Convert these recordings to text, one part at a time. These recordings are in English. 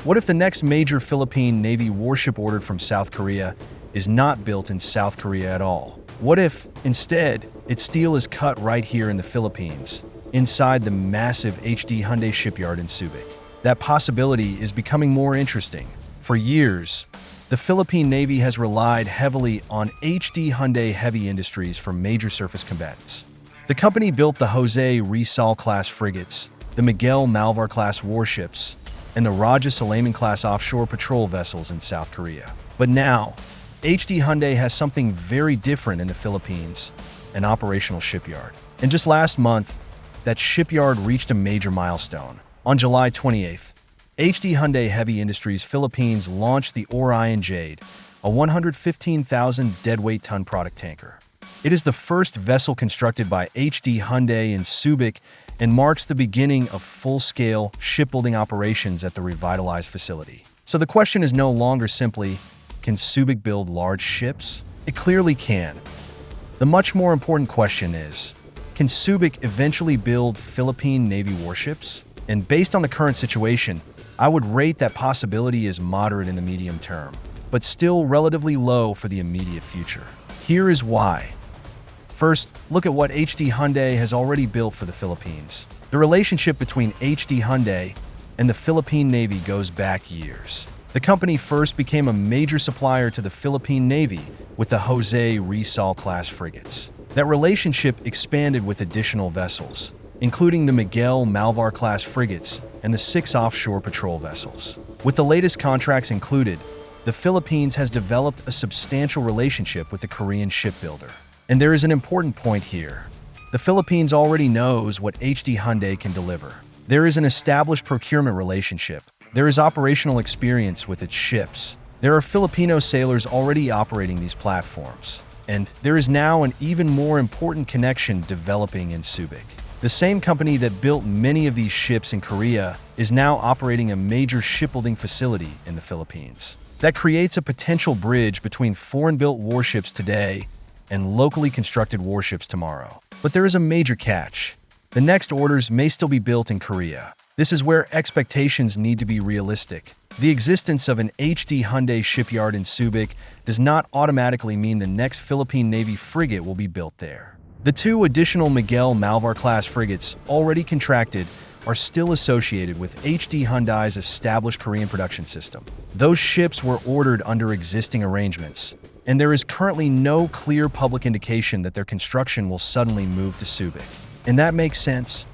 What if the next major Philippine Navy warship ordered from South Korea is not built in South Korea at all? What if, instead, its steel is cut right here in the Philippines, inside the massive Hyundai shipyard in Subic? That possibility is becoming more interesting. For years, the Philippine Navy has relied heavily on Hyundai heavy industries for major surface combatants. The company built the Jose Rizal-class frigates, the Miguel Malvar-class warships, and the Raja Salaman-class offshore patrol vessels in South Korea. But now, Hyundai has something very different in the Philippines, an operational shipyard. And just last month, that shipyard reached a major milestone. On July 28th, Hyundai Heavy Industries Philippines launched the Orion Jade, a 115,000 deadweight ton product tanker. It is the first vessel constructed by Hyundai in Subic and marks the beginning of full-scale shipbuilding operations at the revitalized facility. So the question is no longer simply, can Subic build large ships? It clearly can. The much more important question is, can Subic eventually build Philippine Navy warships? And based on the current situation, I would rate that possibility as moderate in the medium term, but still relatively low for the immediate future. Here is why. First, look at what Hyundai has already built for the Philippines. The relationship between Hyundai and the Philippine Navy goes back years. The company first became a major supplier to the Philippine Navy with the Jose Rizal-class frigates. That relationship expanded with additional vessels, including the Miguel Malvar-class frigates and the 6 offshore patrol vessels. With the latest contracts included, the Philippines has developed a substantial relationship with the Korean shipbuilder. And there is an important point here. The Philippines already knows what Hyundai can deliver. There is an established procurement relationship. There is operational experience with its ships. There are Filipino sailors already operating these platforms. And there is now an even more important connection developing in Subic. The same company that built many of these ships in Korea is now operating a major shipbuilding facility in the Philippines. That creates a potential bridge between foreign-built warships today and locally constructed warships tomorrow. But there is a major catch. The next orders may still be built in Korea. This is where expectations need to be realistic. The existence of an Hyundai shipyard in Subic does not automatically mean the next Philippine Navy frigate will be built there. The 2 additional Miguel Malvar-class frigates already contracted are still associated with Hyundai's established Korean production system. Those ships were ordered under existing arrangements, and there is currently no clear public indication that their construction will suddenly move to Subic. And that makes sense.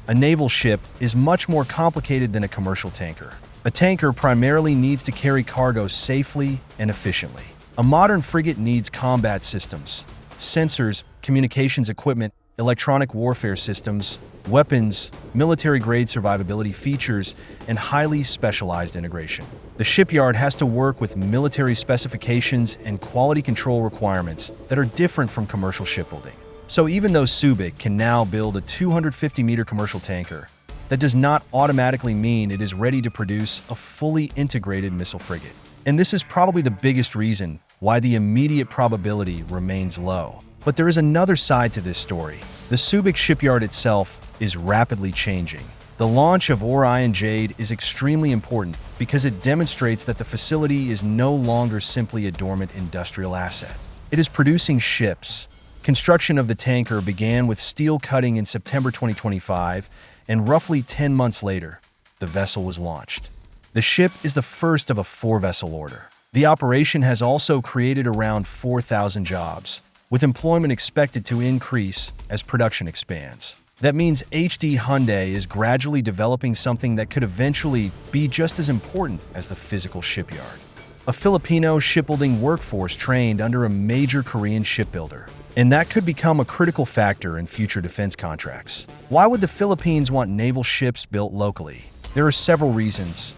A naval ship is much more complicated than a commercial tanker. A tanker primarily needs to carry cargo safely and efficiently. A modern frigate needs combat systems, sensors, communications equipment, electronic warfare systems, weapons, military-grade survivability features, and highly specialized integration. The shipyard has to work with military specifications and quality control requirements that are different from commercial shipbuilding. So even though Subic can now build a 250-meter commercial tanker, that does not automatically mean it is ready to produce a fully integrated missile frigate. And this is probably the biggest reason why the immediate probability remains low. But there is another side to this story. The Subic shipyard itself is rapidly changing. The launch of Orion Jade is extremely important because it demonstrates that the facility is no longer simply a dormant industrial asset. It is producing ships. Construction of the tanker began with steel cutting in September 2025, and roughly 10 months later, the vessel was launched. The ship is the first of a 4-vessel order. The operation has also created around 4,000 jobs, with employment expected to increase as production expands. That means Hyundai is gradually developing something that could eventually be just as important as the physical shipyard. A Filipino shipbuilding workforce trained under a major Korean shipbuilder. And that could become a critical factor in future defense contracts. Why would the Philippines want naval ships built locally? There are several reasons.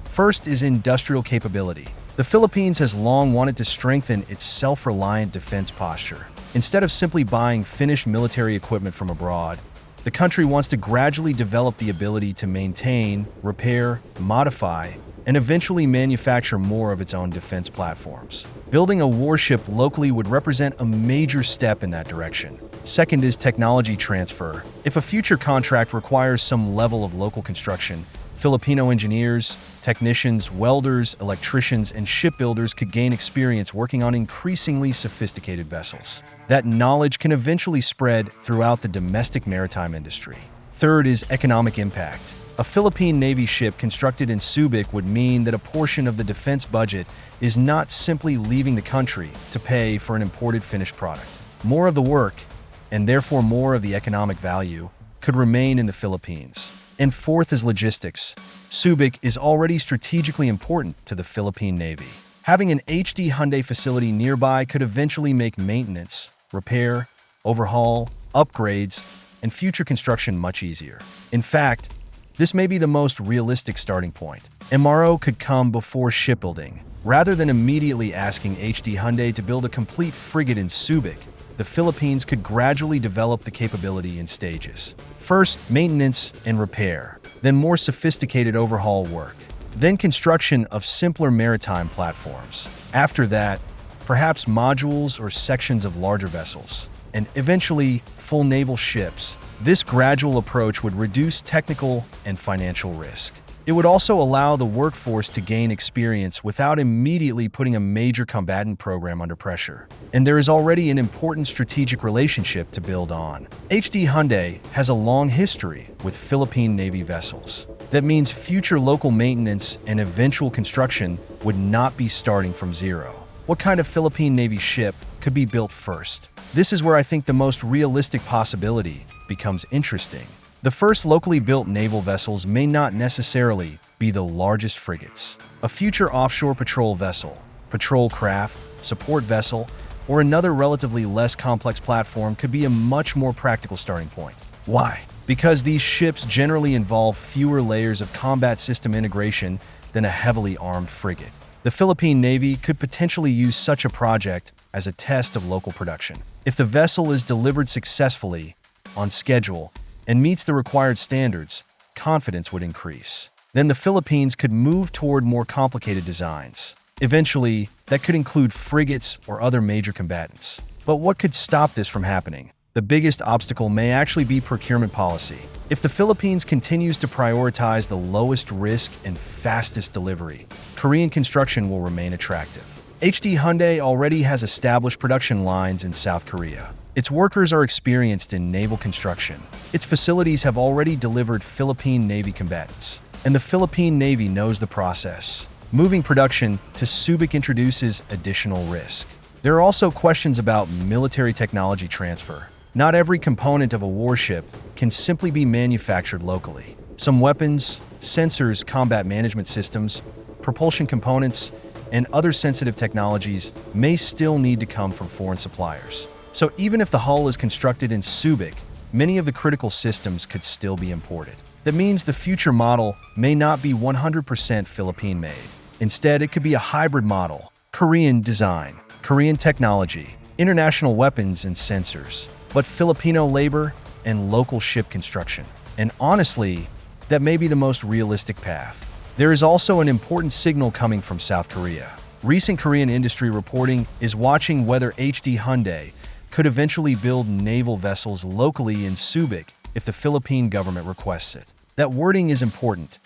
First is industrial capability. The Philippines has long wanted to strengthen its self-reliant defense posture. Instead of simply buying finished military equipment from abroad, the country wants to gradually develop the ability to maintain, repair, modify, and eventually manufacture more of its own defense platforms. Building a warship locally would represent a major step in that direction. Second is technology transfer. If a future contract requires some level of local construction, Filipino engineers, technicians, welders, electricians, and shipbuilders could gain experience working on increasingly sophisticated vessels. That knowledge can eventually spread throughout the domestic maritime industry. Third is economic impact. A Philippine Navy ship constructed in Subic would mean that a portion of the defense budget is not simply leaving the country to pay for an imported finished product. More of the work, and therefore more of the economic value, could remain in the Philippines. And fourth is logistics. Subic is already strategically important to the Philippine Navy. Having an Hyundai facility nearby could eventually make maintenance, repair, overhaul, upgrades, and future construction much easier. In fact, this may be the most realistic starting point. MRO could come before shipbuilding. Rather than immediately asking Hyundai to build a complete frigate in Subic, the Philippines could gradually develop the capability in stages. First, maintenance and repair, then more sophisticated overhaul work, then construction of simpler maritime platforms. After that, perhaps modules or sections of larger vessels, and eventually full naval ships. This gradual approach would reduce technical and financial risk. It would also allow the workforce to gain experience without immediately putting a major combatant program under pressure. And there is already an important strategic relationship to build on. Hyundai has a long history with Philippine Navy vessels. That means future local maintenance and eventual construction would not be starting from zero. What kind of Philippine Navy ship could be built first? This is where I think the most realistic possibility becomes interesting. The first locally built naval vessels may not necessarily be the largest frigates. A future offshore patrol vessel, patrol craft, support vessel, or another relatively less complex platform could be a much more practical starting point. Why? Because these ships generally involve fewer layers of combat system integration than a heavily armed frigate. The Philippine Navy could potentially use such a project as a test of local production. If the vessel is delivered successfully, on schedule, and meets the required standards, confidence would increase. Then the Philippines could move toward more complicated designs. Eventually, that could include frigates or other major combatants. But what could stop this from happening? The biggest obstacle may actually be procurement policy. If the Philippines continues to prioritize the lowest risk and fastest delivery, Korean construction will remain attractive. Hyundai already has established production lines in South Korea. Its workers are experienced in naval construction. Its facilities have already delivered Philippine Navy combatants. And the Philippine Navy knows the process. Moving production to Subic introduces additional risk. There are also questions about military technology transfer. Not every component of a warship can simply be manufactured locally. Some weapons, sensors, combat management systems, propulsion components, and other sensitive technologies may still need to come from foreign suppliers. So even if the hull is constructed in Subic, many of the critical systems could still be imported. That means the future model may not be 100% Philippine-made. Instead, it could be a hybrid model, Korean design, Korean technology, international weapons and sensors, but Filipino labor and local ship construction. And honestly, that may be the most realistic path. There is also an important signal coming from South Korea. Recent Korean industry reporting is watching whether Hyundai could eventually build naval vessels locally in Subic if the Philippine government requests it. That wording is important.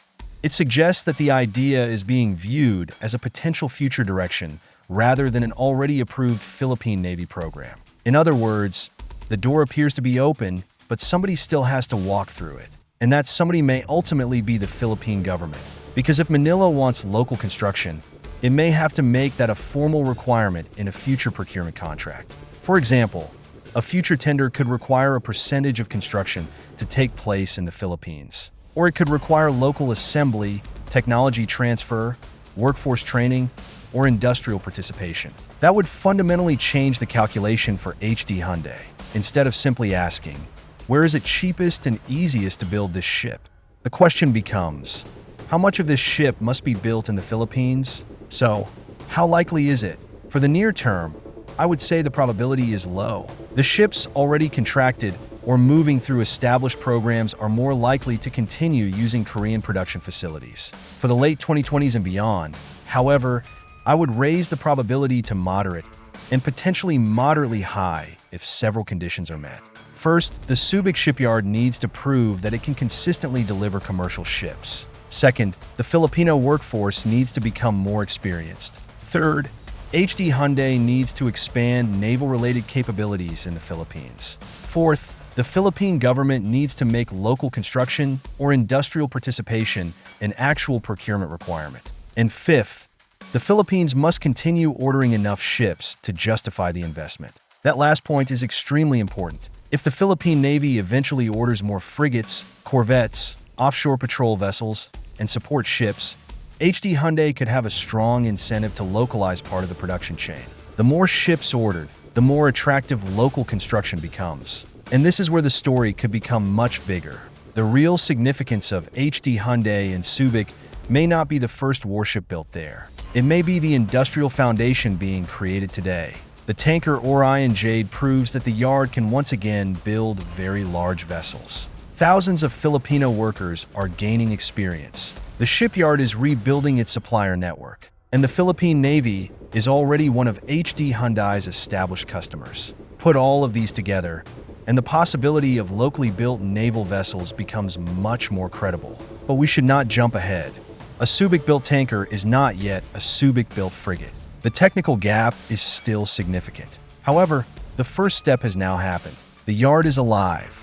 It suggests that the idea is being viewed as a potential future direction rather than an already approved Philippine Navy program. In other words, the door appears to be open, but somebody still has to walk through it. And that somebody may ultimately be the Philippine government. Because if Manila wants local construction, it may have to make that a formal requirement in a future procurement contract. For example, a future tender could require a percentage of construction to take place in the Philippines. Or it could require local assembly, technology transfer, workforce training, or industrial participation. That would fundamentally change the calculation for Hyundai. Instead of simply asking, where is it cheapest and easiest to build this ship? The question becomes, how much of this ship must be built in the Philippines? So, how likely is it? For the near term, I would say the probability is low. The ships already contracted or moving through established programs are more likely to continue using Korean production facilities. For the late 2020s and beyond, however, I would raise the probability to moderate and potentially moderately high if several conditions are met. First, the Subic Shipyard needs to prove that it can consistently deliver commercial ships. Second, the Filipino workforce needs to become more experienced. Third, HD Hyundai needs to expand naval-related capabilities in the Philippines. Fourth, the Philippine government needs to make local construction or industrial participation an actual procurement requirement. And fifth, the Philippines must continue ordering enough ships to justify the investment. That last point is extremely important. If the Philippine Navy eventually orders more frigates, corvettes, offshore patrol vessels, and support ships, HD Hyundai could have a strong incentive to localize part of the production chain. The more ships ordered, the more attractive local construction becomes. And this is where the story could become much bigger. The real significance of HD Hyundai and Subic may not be the first warship built there. It may be the industrial foundation being created today. The tanker Orion Jade proves that the yard can once again build very large vessels. Thousands of Filipino workers are gaining experience. The shipyard is rebuilding its supplier network, and the Philippine Navy is already one of HD Hyundai's established customers. Put all of these together, and the possibility of locally built naval vessels becomes much more credible. But we should not jump ahead. A Subic-built tanker is not yet a Subic-built frigate. The technical gap is still significant. However, the first step has now happened. The yard is alive.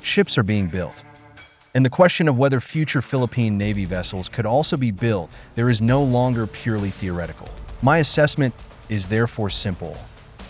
Ships are being built. And the question of whether future Philippine Navy vessels could also be built there is no longer purely theoretical. My assessment is therefore simple.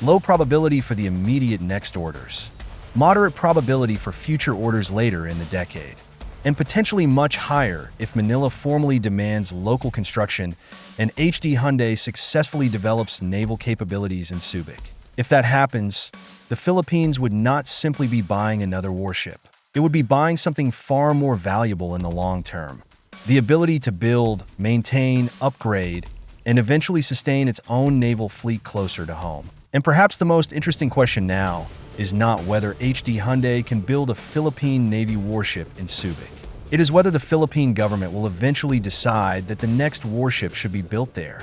Low probability for the immediate next orders. Moderate probability for future orders later in the decade. And potentially much higher if Manila formally demands local construction and HD Hyundai successfully develops naval capabilities in Subic. If that happens, the Philippines would not simply be buying another warship. It would be buying something far more valuable in the long term. The ability to build, maintain, upgrade, and eventually sustain its own naval fleet closer to home. And perhaps the most interesting question now is not whether HD Hyundai can build a Philippine Navy warship in Subic. It is whether the Philippine government will eventually decide that the next warship should be built there.